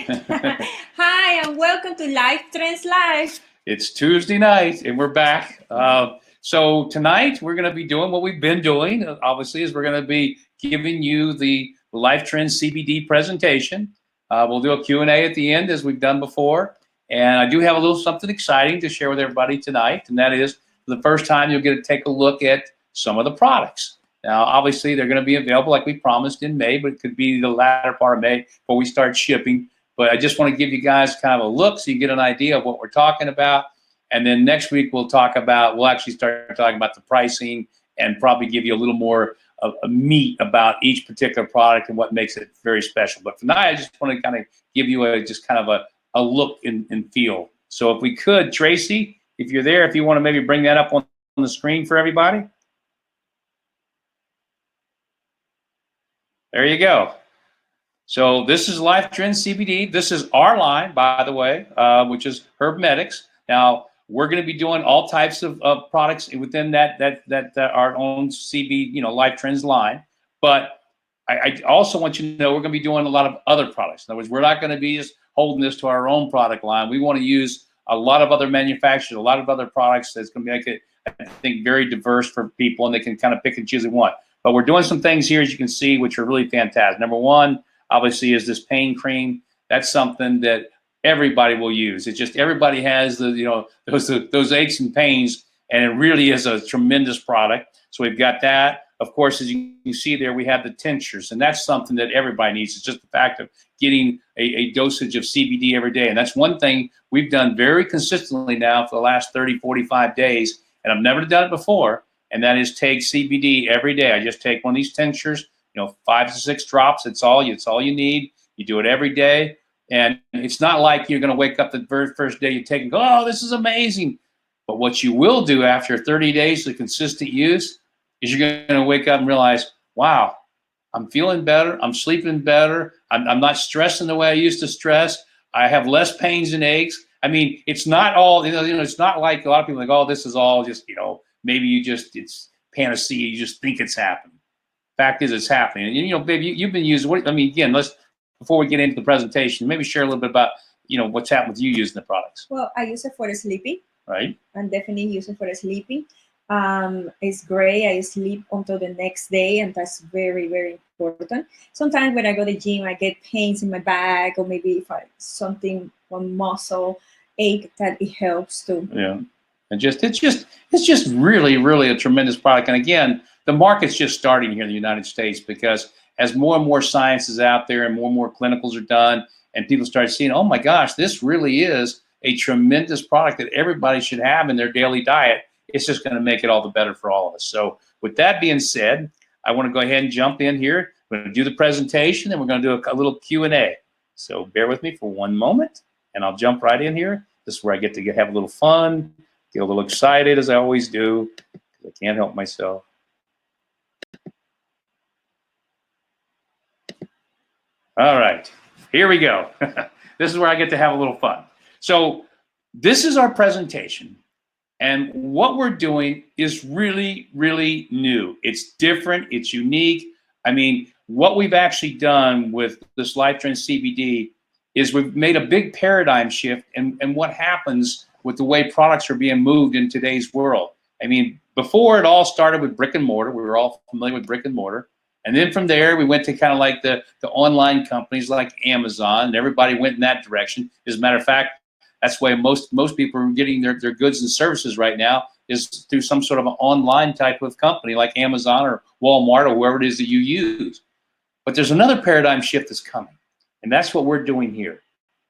Hi, and welcome to Life Trends Live. It's Tuesday night, and we're back. So tonight we're going to be doing what we've been doing. Obviously, is we're going to be giving you the Life Trends CBD presentation. We'll do a Q&A at the end, as we've done before. And I do have a little something exciting to share with everybody tonight, and that is for the first time you'll get to take a look at some of the products. Now, obviously, they're going to be available like we promised in May, but it could be the latter part of May before we start shipping. But I just want to give you guys kind of a look so you get an idea of what we're talking about. And then next week we'll actually start talking about the pricing and probably give you a little more of a meat about each particular product and what makes it very special. But tonight I just want to kind of give you a look and feel. So if we could, Tracy, if you're there, if you want to maybe bring that up on the screen for everybody. There you go. So this is Life Trends CBD. This is our line, by the way, which is Herbmetics. Now we're going to be doing all types of products within that our own CB, Life Trends line. But I also want you to know we're going to be doing a lot of other products. In other words, we're not going to be just holding this to our own product line. We want to use a lot of other manufacturers, a lot of other products that's going to make it, I think, very diverse for people, and they can kind of pick and choose what they want. But we're doing some things here, as you can see, which are really fantastic. Number one, obviously, is this pain cream. That's something that everybody will use. It's just everybody has those aches and pains, and it really is a tremendous product. So we've got that. Of course, as you can see there, we have the tinctures, and that's something that everybody needs. It's just the fact of getting a dosage of CBD every day, and that's one thing we've done very consistently now for the last 30, 45 days, and I've never done it before, and that is take CBD every day. I just take one of these tinctures, 5 to 6 drops. It's all you need. You do it every day. And it's not like you're going to wake up the very first day you take and go, oh, this is amazing. But what you will do after 30 days of consistent use is you're going to wake up and realize, wow, I'm feeling better. I'm sleeping better. I'm not stressing the way I used to stress. I have less pains and aches. I mean, it's not all, it's not like a lot of people think, oh, this is all just, maybe it's panacea. You just think it's happening. Fact is, it's happening. And, babe, you've been using, again, before we get into the presentation, maybe share a little bit about, what's happened with you using the products. Well, I use it for sleeping. Right. I'm definitely using it for sleeping. It's great. I sleep until the next day, and that's very, very important. Sometimes when I go to the gym, I get pains in my back, or maybe if one muscle ache, that it helps too. Yeah. And it's just really, really a tremendous product. And again, the market's just starting here in the United States, because as more and more science is out there and more clinicals are done, and people start seeing, oh my gosh, this really is a tremendous product that everybody should have in their daily diet, it's just going to make it all the better for all of us. So with that being said, I want to go ahead and jump in here. We're going to do the presentation, and we're going to do a little Q&A. So bear with me for one moment, and I'll jump right in here. This is where I get to have a little fun, get a little excited, as I always do, because I can't help myself. All right, here we go. This is where I get to have a little fun. So this is our presentation, and what we're doing is really, really new. It's different, it's unique. I mean, what we've actually done with this Life Trends CBD is we've made a big paradigm shift in what happens with the way products are being moved in today's world. I mean, before it all started with brick and mortar. We were all familiar with brick and mortar. And then from there, we went to kind of like the online companies like Amazon, and everybody went in that direction. As a matter of fact, that's why most people are getting their goods and services right now, is through some sort of an online type of company like Amazon or Walmart or whoever it is that you use. But there's another paradigm shift that's coming, and that's what we're doing here.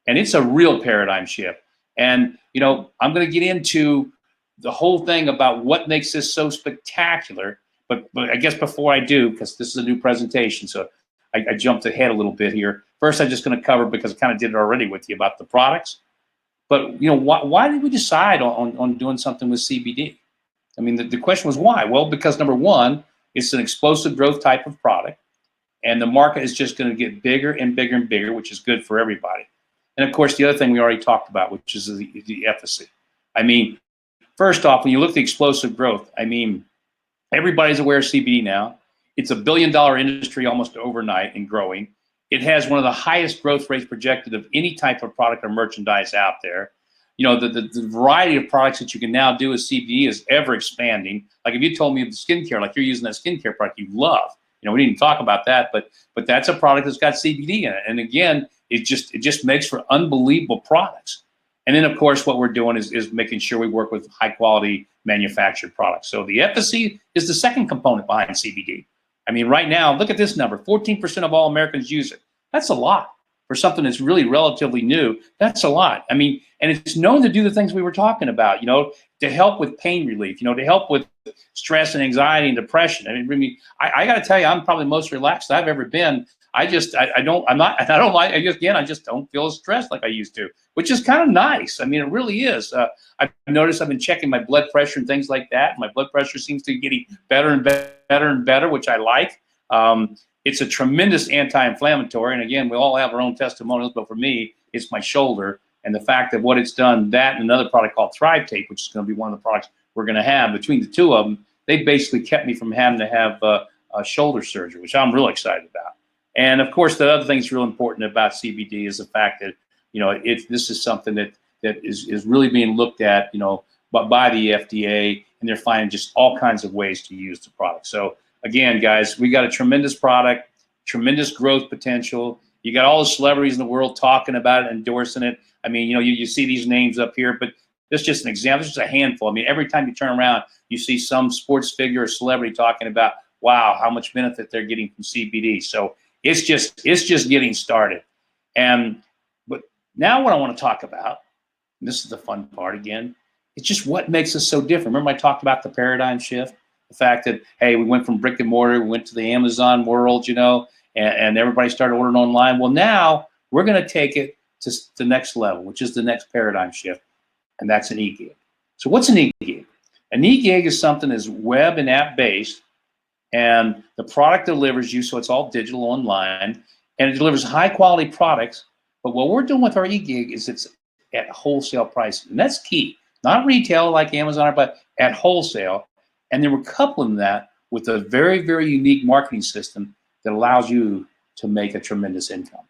And it's a real paradigm shift. And, I'm going to get into the whole thing about what makes this so spectacular. But I guess before I do, because this is a new presentation, so I jumped ahead a little bit here. First, I'm just going to cover, because I kind of did it already with you, about the products. But why did we decide on doing something with CBD? I mean, the question was why? Well, because number one, it's an explosive growth type of product, and the market is just going to get bigger and bigger and bigger, which is good for everybody. And of course, the other thing we already talked about, which is the efficacy. I mean, first off, when you look at the explosive growth, I mean, everybody's aware of CBD now. It's $1 billion industry almost overnight and growing. It has one of the highest growth rates projected of any type of product or merchandise out there. You know, the variety of products that you can now do with CBD is ever expanding. Like if you told me of the skincare, like you're using that skincare product you love, you know, we didn't talk about that, but that's a product that's got CBD in it. And again, it just makes for unbelievable products. And then of course, what we're doing is making sure we work with high quality manufactured products. So the efficacy is the second component behind CBD. I mean, right now, look at this number, 14% of all Americans use it. That's a lot. For something that's really relatively new, that's a lot. I mean, and it's known to do the things we were talking about, you know, to help with pain relief, you know, to help with stress and anxiety and depression. I mean, I got to tell you, I'm probably the most relaxed I've ever been. I just don't feel as stressed like I used to, which is kind of nice. I mean, it really is. I've noticed I've been checking my blood pressure and things like that. My blood pressure seems to be getting better and better and better, which I like. It's a tremendous anti-inflammatory. And again, we all have our own testimonials, but for me, it's my shoulder and the fact that what it's done, that and another product called Thrive Tape, which is going to be one of the products we're going to have. Between the two of them, they basically kept me from having to have a shoulder surgery, which I'm really excited about. And of course, the other thing that's real important about CBD is the fact that, you know, this is something that is really being looked at, you know, by the FDA, and they're finding just all kinds of ways to use the product. So again, guys, we got a tremendous product, tremendous growth potential. You got all the celebrities in the world talking about it, endorsing it. I mean, you know, you see these names up here, but this is just an example. This is a handful. I mean, every time you turn around, you see some sports figure or celebrity talking about, wow, how much benefit they're getting from CBD. So it's just getting started. But now what I want to talk about, and this is the fun part again, it's just what makes us so different. Remember I talked about the paradigm shift? The fact that, hey, we went from brick and mortar, we went to the Amazon world, you know, and everybody started ordering online. Well, now we're going to take it to the next level, which is the next paradigm shift, and that's an eGig. So what's an eGig? An eGig is something that's web and app based, and the product delivers you, so it's all digital online, and it delivers high quality products. But what we're doing with our eGig is it's at wholesale pricing, and that's key. Not retail like Amazon, but at wholesale. And then we're coupling that with a very, very unique marketing system that allows you to make a tremendous income.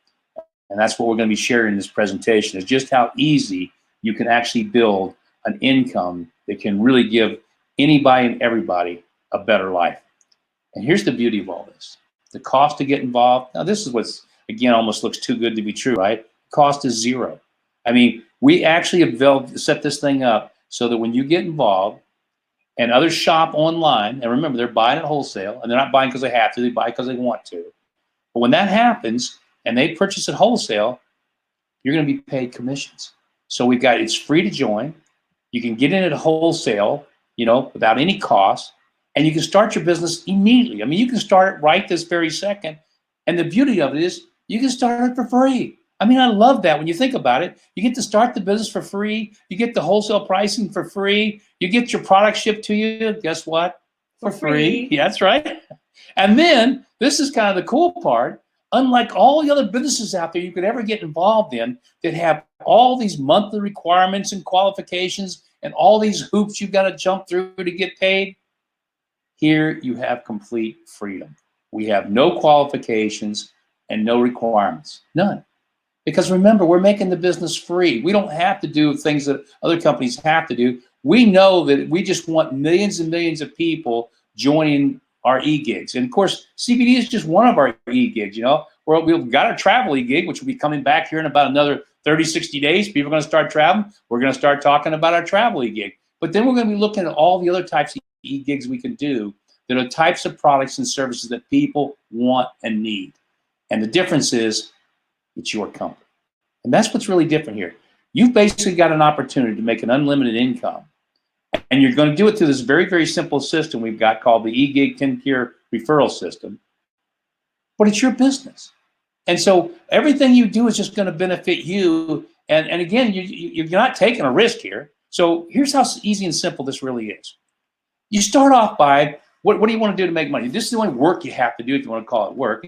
And that's what we're going to be sharing in this presentation, is just how easy you can actually build an income that can really give anybody and everybody a better life. And here's the beauty of all this. The cost to get involved. Now, this is what's, again, almost looks too good to be true, right? The cost is zero. I mean, we actually have set this thing up so that when you get involved, and others shop online, and remember, they're buying at wholesale, and they're not buying because they have to, they buy because they want to. But when that happens, and they purchase at wholesale, you're going to be paid commissions. So we've got, it's free to join. You can get in at wholesale, you know, without any cost, and you can start your business immediately. I mean, you can start it right this very second. And the beauty of it is you can start it for free. I mean, I love that when you think about it. You get to start the business for free. You get the wholesale pricing for free. You get your product shipped to you. Guess what? For free. Yeah, that's right. And then this is kind of the cool part. Unlike all the other businesses out there you could ever get involved in that have all these monthly requirements and qualifications and all these hoops you've got to jump through to get paid, here you have complete freedom. We have no qualifications and no requirements. None. Because remember, we're making the business free. We don't have to do things that other companies have to do. We know that we just want millions and millions of people joining our eGigs. And of course, CBD is just one of our eGigs, you know. We've got our travel eGig, which will be coming back here in about another 30, 60 days. People are going to start traveling. We're going to start talking about our travel eGig. But then we're going to be looking at all the other types of eGigs we can do that are types of products and services that people want and need. And the difference is, it's your company. And that's what's really different here. You've basically got an opportunity to make an unlimited income. And you're going to do it through this very, very simple system we've got called the eGig 10-tier referral system. But it's your business. And so everything you do is just going to benefit you. And again, you're not taking a risk here. So here's how easy and simple this really is. You start off by, what do you want to do to make money? This is the only work you have to do if you want to call it work.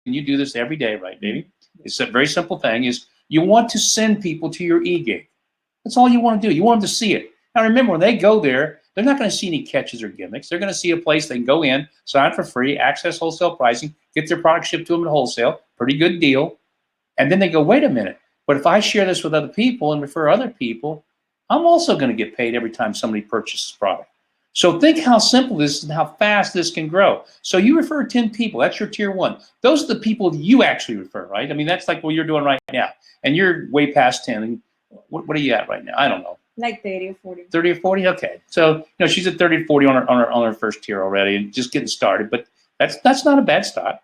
And you do this every day, right, baby? It's a very simple thing, is you want to send people to your eGig. That's all you want to do. You want them to see it. Now remember, when they go there, they're not going to see any catches or gimmicks. They're going to see a place they can go in, sign up for free, access wholesale pricing, get their product shipped to them at wholesale, pretty good deal. And then they go, wait a minute, but if I share this with other people and refer other people, I'm also going to get paid every time somebody purchases product. So think how simple this is and how fast this can grow. So you refer 10 people, that's your tier 1. Those are the people you actually refer, right? I mean, that's like what you're doing right now. And you're way past 10. What are you at right now? I don't know. Like 30 or 40. 30 or 40? Okay. So, she's at 30 or 40 on her first tier already and just getting started. But that's not a bad start.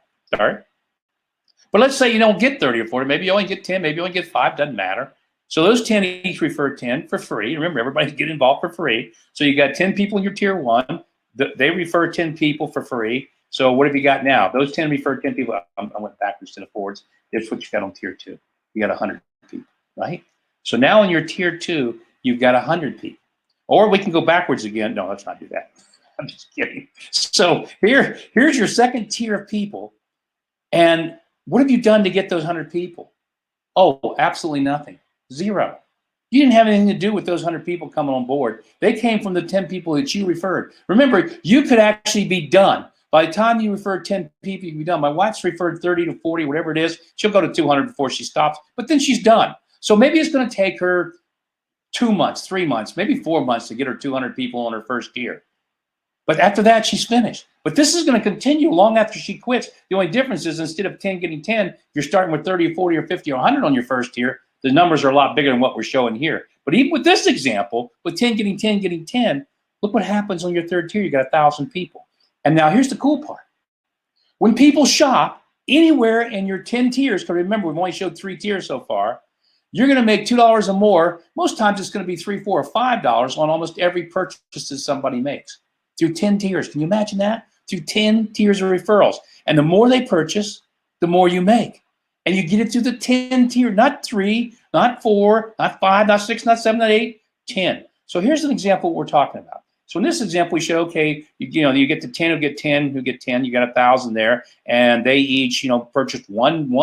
But let's say you don't get 30 or 40. Maybe you only get 10. Maybe you only get 5. Doesn't matter. So those 10 each refer 10 for free. Remember, everybody's getting involved for free. So you got 10 people in your tier 1. They refer 10 people for free. So what have you got now? Those 10 refer 10 people. I went backwards to the forwards. That's what you got on tier 2. You got 100 people, right? So now in your tier 2, you've got 100 people. Or we can go backwards again. No, let's not do that. I'm just kidding. So here's your second tier of people. And what have you done to get those 100 people? Oh, absolutely nothing. 0. You didn't have anything to do with those 100 people coming on board. They came from the 10 people that you referred. Remember, you could actually be done. By the time you refer 10 people, you can be done. My wife's referred 30 to 40, whatever it is. She'll go to 200 before she stops, but then she's done. So maybe it's going to take her 2 months, 3 months, maybe 4 months to get her 200 people on her first year. But after that, she's finished. But this is going to continue long after she quits. The only difference is instead of 10 getting 10, you're starting with 30 or 40 or 50 or 100 on your first year. The numbers are a lot bigger than what we're showing here. But even with this example, with 10 getting 10 getting 10, look what happens on your third tier. You got 1,000 people. And now here's the cool part. When people shop anywhere in your 10 tiers, because remember, we've only showed 3 tiers so far, you're going to make $2 or more. Most times it's going to be $3, $4, or $5 on almost every purchase that somebody makes through 10 tiers. Can you imagine that? Through 10 tiers of referrals. And the more they purchase, the more you make. And you get it through the 10 tier, not 3, not 4, not 5, not 6, not 7, not 8, 10. So here's an example of what we're talking about. So in this example, we show, okay, you get the 10 who get 10, who get 10, you got 1,000 there, and they each, purchased one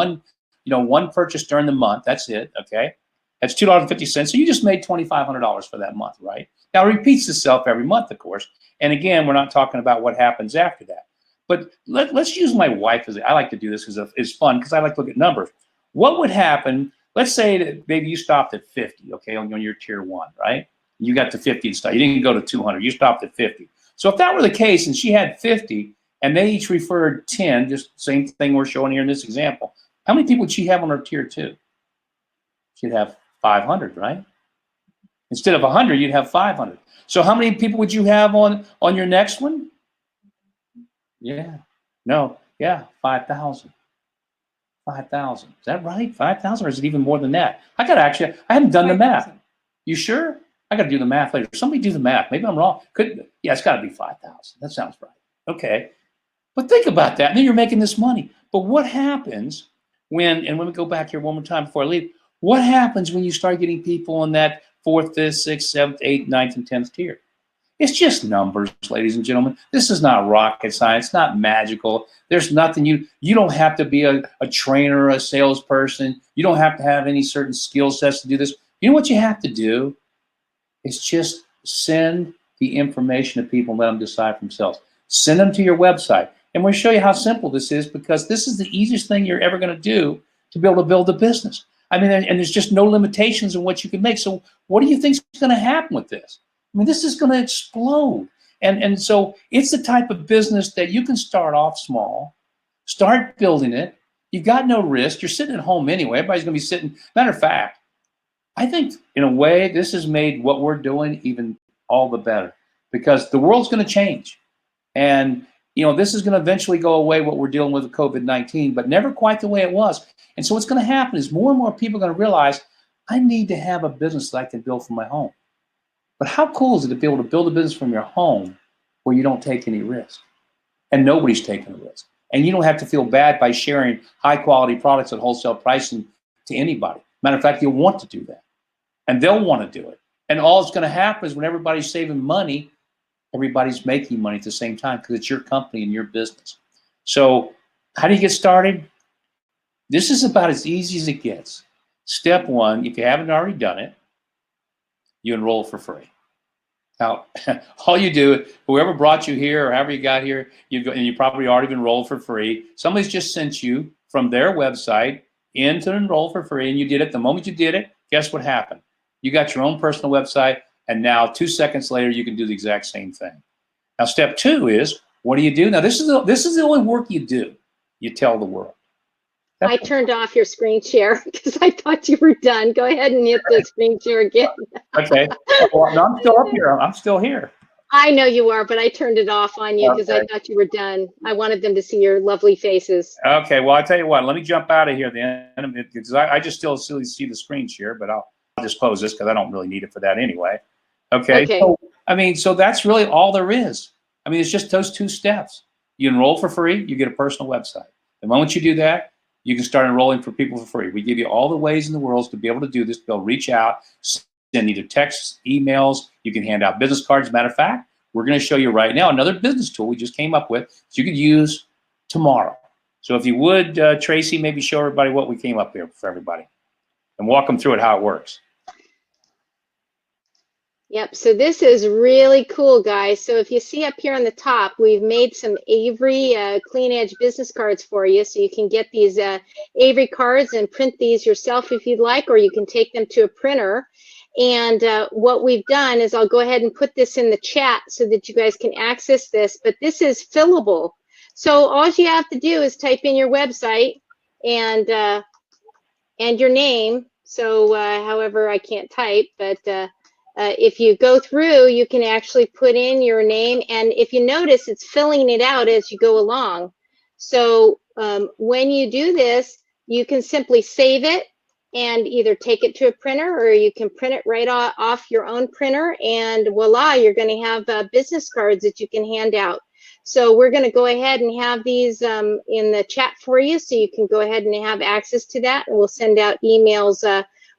purchase during the month. That's it, okay? That's $2.50. So you just made $2,500 for that month, right? Now it repeats itself every month, of course. And again, we're not talking about what happens after that. But let's use my wife as I like to do this because it's fun because I like to look at numbers. What would happen? Let's say that maybe you stopped at 50, okay, on your tier 1, right? You got to 50 and stuff. You didn't go to 200. You stopped at 50. So if that were the case and she had 50 and they each referred 10, just same thing we're showing here in this example, how many people would she have on her tier 2? She'd have 500, right? Instead of 100, you'd have 500. So how many people would you have on your next one? Yeah. No. Yeah. 5,000. 5,000. Is that right? 5,000, or is it even more than that? I haven't done the math. You sure? I got to do the math later. Somebody do the math. Maybe I'm wrong. Yeah, it's got to be 5,000. That sounds right. Okay. But think about that. And then you're making this money. But what happens and let me go back here one more time before I leave. What happens when you start getting people on that 4th, 5th, 6th, 7th, 8th, 9th, and 10th tier? It's just numbers, ladies and gentlemen. This is not rocket science. It's not magical. There's nothing you don't have to be a trainer or a salesperson. You don't have to have any certain skill sets to do this. You know what you have to do? It's just send the information to people and let them decide for themselves. Send them to your website. And we'll show you how simple this is because this is the easiest thing you're ever going to do to be able to build a business. I mean, and there's just no limitations on what you can make. So what do you think is going to happen with this? I mean, this is going to explode. And so it's the type of business that you can start off small, start building it. You've got no risk. You're sitting at home anyway. Everybody's going to be sitting. Matter of fact, I think in a way, this has made what we're doing even all the better because the world's going to change. And, this is going to eventually go away, what we're dealing with COVID-19, but never quite the way it was. And so what's going to happen is more and more people are going to realize I need to have a business that I can build from my home. But how cool is it to be able to build a business from your home where you don't take any risk and nobody's taking a risk? And you don't have to feel bad by sharing high quality products at wholesale pricing to anybody. Matter of fact, you'll want to do that and they'll want to do it. And all that's going to happen is when everybody's saving money, everybody's making money at the same time because it's your company and your business. So how do you get started? This is about as easy as it gets. Step 1, if you haven't already done it, you enroll for free. Now, all you do, whoever brought you here or however you got here, and you probably already enrolled for free. Somebody's just sent you from their website into Enroll for Free, and you did it. The moment you did it, guess what happened? You got your own personal website, and now 2 seconds later, you can do the exact same thing. Now, step 2 is, what do you do? Now, this is the only work you do. You tell the world. I turned off your screen share because I thought you were done. Go ahead and hit the screen share again. Okay. Well, no, I'm still up here. I'm still here. I know you are, but I turned it off on you because Okay. I thought you were done. I wanted them to see your lovely faces. Okay. Well, I tell you what. Let me jump out of here then, because I just still see the screen share, but I'll just close this because I don't really need it for that anyway. Okay. Okay. So, I mean, so that's really all there is. I mean, it's just those 2 steps. You enroll for free, you get a personal website. The moment you do that, you can start enrolling for people for free. We give you all the ways in the world to be able to do this, to be able to reach out, send either texts, emails, you can hand out business cards. Matter of fact, we're going to show you right now another business tool we just came up with that you could use tomorrow. So if you would, Tracy, maybe show everybody what we came up here for everybody and walk them through it, how it works. Yep, so this is really cool, guys. So if you see up here on the top, we've made some Avery Clean Edge business cards for you. So you can get these Avery cards and print these yourself if you'd like, or you can take them to a printer. And what we've done is I'll go ahead and put this in the chat so that you guys can access this, but this is fillable. So all you have to do is type in your website and your name. So however, I can't type, but if you go through, you can actually put in your name, and if you notice, it's filling it out as you go along. So when you do this, you can simply save it and either take it to a printer, or you can print it right off your own printer, and voila, you're going to have business cards that you can hand out. So we're going to go ahead and have these in the chat for you, so you can go ahead and have access to that, and we'll send out emails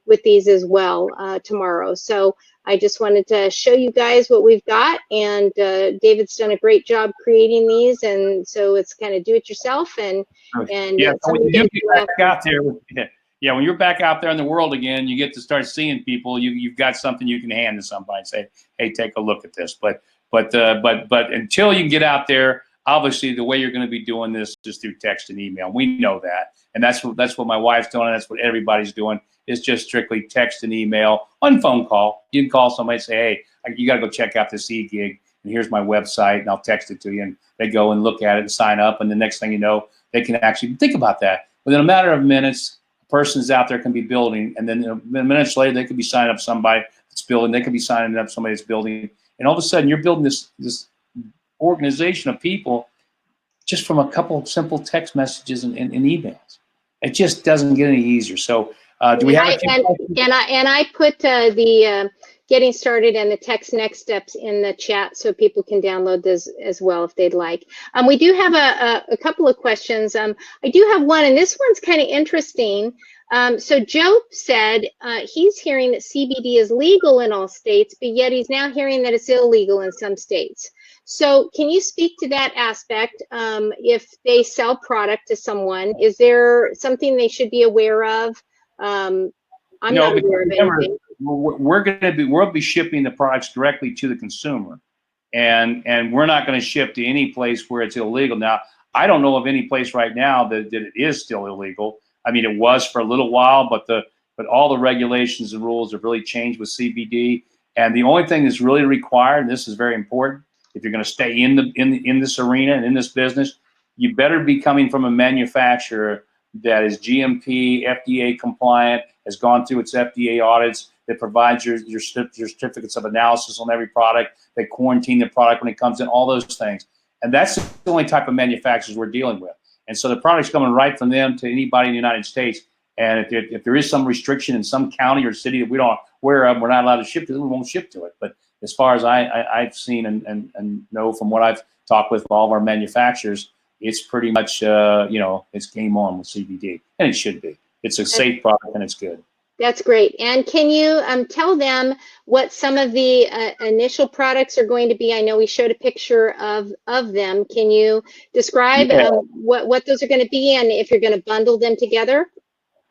with these as well tomorrow. So I just wanted to show you guys what we've got, and David's done a great job creating these, and so it's kind of do-it-yourself, and yeah, when you get back out there, yeah, when you're back out there in the world again, you get to start seeing people. You've got something you can hand to somebody and say, "Hey, take a look at this." But until you can get out there, obviously the way you're going to be doing this is through text and email. We know that, and that's what my wife's doing, and that's what everybody's doing. Is just strictly text and email on phone call. You can call somebody and say, hey, you got to go check out this eGig, and here's my website, and I'll text it to you. And they go and look at it and sign up, and the next thing you know, they can actually think about that. Within a matter of minutes, a person's out there can be building, and then minutes later, they could be signing up somebody that's building. They could be signing up somebody that's building. And all of a sudden, you're building this organization of people just from a couple of simple text messages and emails. It just doesn't get any easier. So do we have a few and I put the getting started and the text next steps in the chat so people can download this as well if they'd like. We do have a couple of questions. I do have one, and this one's kind of interesting. So Joe said he's hearing that CBD is legal in all states, but yet he's now hearing that it's illegal in some states. So can you speak to that aspect? If they sell product to someone, is there something they should be aware of? I'm not aware of anything. We'll be shipping the products directly to the consumer, and we're not going to ship to any place where it's illegal. Now, I don't know of any place right now that it is still illegal. I mean, it was for a little while, but all the regulations and rules have really changed with CBD. And the only thing that's really required, and this is very important, if you're going to stay in this arena and in this business, you better be coming from a manufacturer that is GMP, FDA compliant, has gone through its FDA audits, that provides your certificates of analysis on every product, they quarantine the product when it comes in, all those things. And that's the only type of manufacturers we're dealing with. And so the product's coming right from them to anybody in the United States. And if there is some restriction in some county or city that we don't aware of, we're not allowed to ship to it, we won't ship to it. But as far as I've seen and know from what I've talked with all of our manufacturers, it's pretty much, it's game on with CBD, and it should be. It's a safe product, and it's good. That's great. And can you tell them what some of the initial products are going to be? I know we showed a picture of them. Can you describe what those are going to be, and if you're going to bundle them together?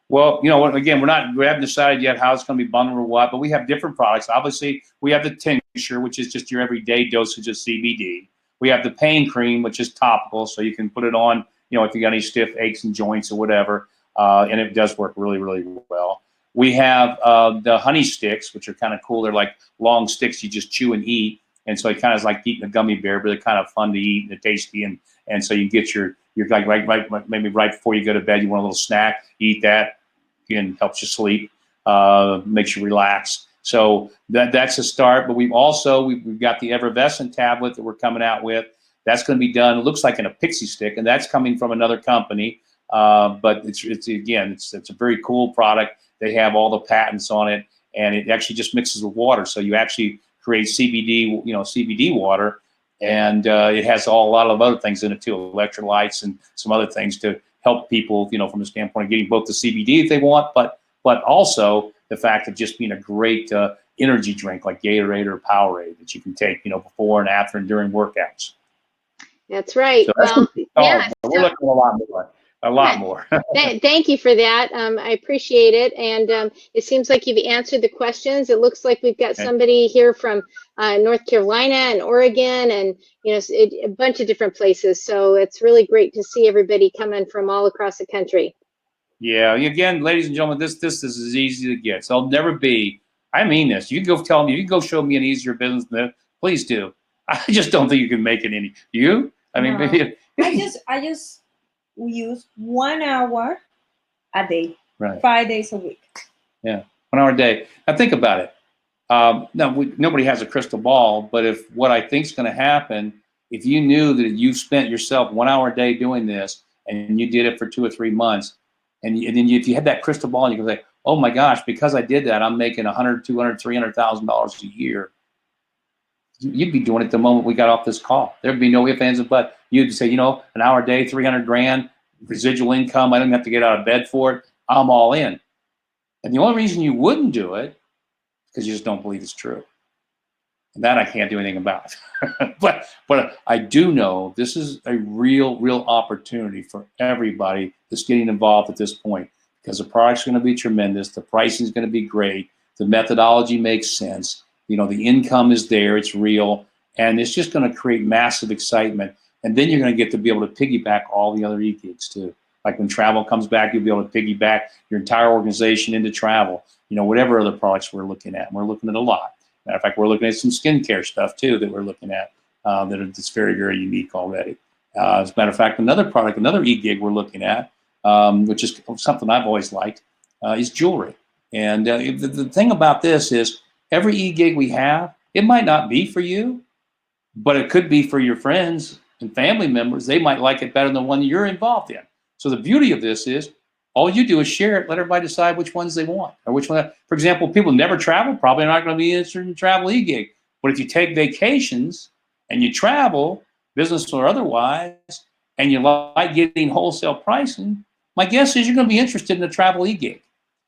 Well, again, we haven't decided yet how it's going to be bundled or what, but we have different products. Obviously, we have the tincture, which is just your everyday dosage of CBD. We have the pain cream, which is topical, so you can put it on, if you got any stiff aches and joints or whatever, and it does work really, really well. We have the honey sticks, which are kind of cool. They're like long sticks you just chew and eat. And so it kind of is like eating a gummy bear, but they're kind of fun to eat and they're tasty. And so you get your like maybe right before you go to bed, you want a little snack, eat that. Again, helps you sleep, makes you relax. So that's a start. But we've got the effervescent tablet that we're coming out with. That's going to be done. It looks like in a pixie stick, and that's coming from another company. But it's a very cool product. They have all the patents on it, and it actually just mixes with water. So you actually create CBD, CBD water, and it has a lot of other things in it too, electrolytes and some other things to help people, from the standpoint of getting both the CBD if they want, but also the fact of just being a great energy drink like Gatorade or Powerade that you can take, before and after and during workouts. That's right. So Well, yeah. we're looking at a lot more. A lot more. Thank you for that. I appreciate it. And it seems like you've answered the questions. It looks like we've got somebody here from North Carolina and Oregon and, a bunch of different places. So it's really great to see everybody coming from all across the country. Yeah. Again, ladies and gentlemen, this is as easy to get. So I'll never be, I mean this. You can go tell me, you can go show me an easier business than this. Please do. I just don't think you can make it any. You? I mean, No. maybe. I just use 1 hour a day, Right. 5 days a week. Yeah, 1 hour a day. Now think about it. Nobody has a crystal ball, but if what I think is going to happen, if you knew that you spent yourself 1 hour a day doing this, and you did it for 2 or 3 months, and then if you had that crystal ball, you could say, "Oh my gosh, because I did that, I'm making $100,000, $200,000, $300,000 a year." You'd be doing it the moment we got off this call. There'd be no ifs, ands, and buts. You'd say, an hour a day, 300 grand, residual income. I don't have to get out of bed for it. I'm all in. And the only reason you wouldn't do it is because you just don't believe it's true. And that I can't do anything about. but I do know this is a real opportunity for everybody that's getting involved at this point, because the product's going to be tremendous. The pricing is going to be great. The methodology makes sense. The income is there, it's real, and it's just going to create massive excitement. And then you're going to get to be able to piggyback all the other e-gigs too. Like when travel comes back, you'll be able to piggyback your entire organization into travel, whatever other products we're looking at. And we're looking at a lot. Matter of fact, we're looking at some skincare stuff too that we're looking at that's very, very unique already. As a matter of fact, another product, another e-gig we're looking at, which is something I've always liked, is jewelry. And the thing about this is, every e-gig we have, it might not be for you, but it could be for your friends and family members. They might like it better than the one you're involved in. So the beauty of this is, all you do is share it, let everybody decide which ones they want, or which one. For example, people who never travel probably not going to be interested in travel e-gig. But if you take vacations and you travel, business or otherwise, and you like getting wholesale pricing, my guess is you're going to be interested in a travel e-gig.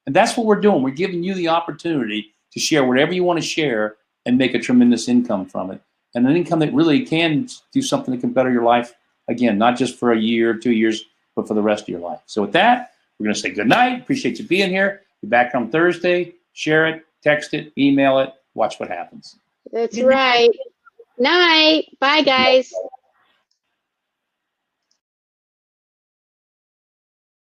And that's what we're doing. We're giving you the opportunity to share whatever you want to share and make a tremendous income from it. And an income that really can do something that can better your life, again, not just for a year, 2 years, but for the rest of your life. So with that, we're going to say good night. Appreciate you being here. Be back on Thursday. Share it, text it, email it, watch what happens. That's right. Night. Bye, guys.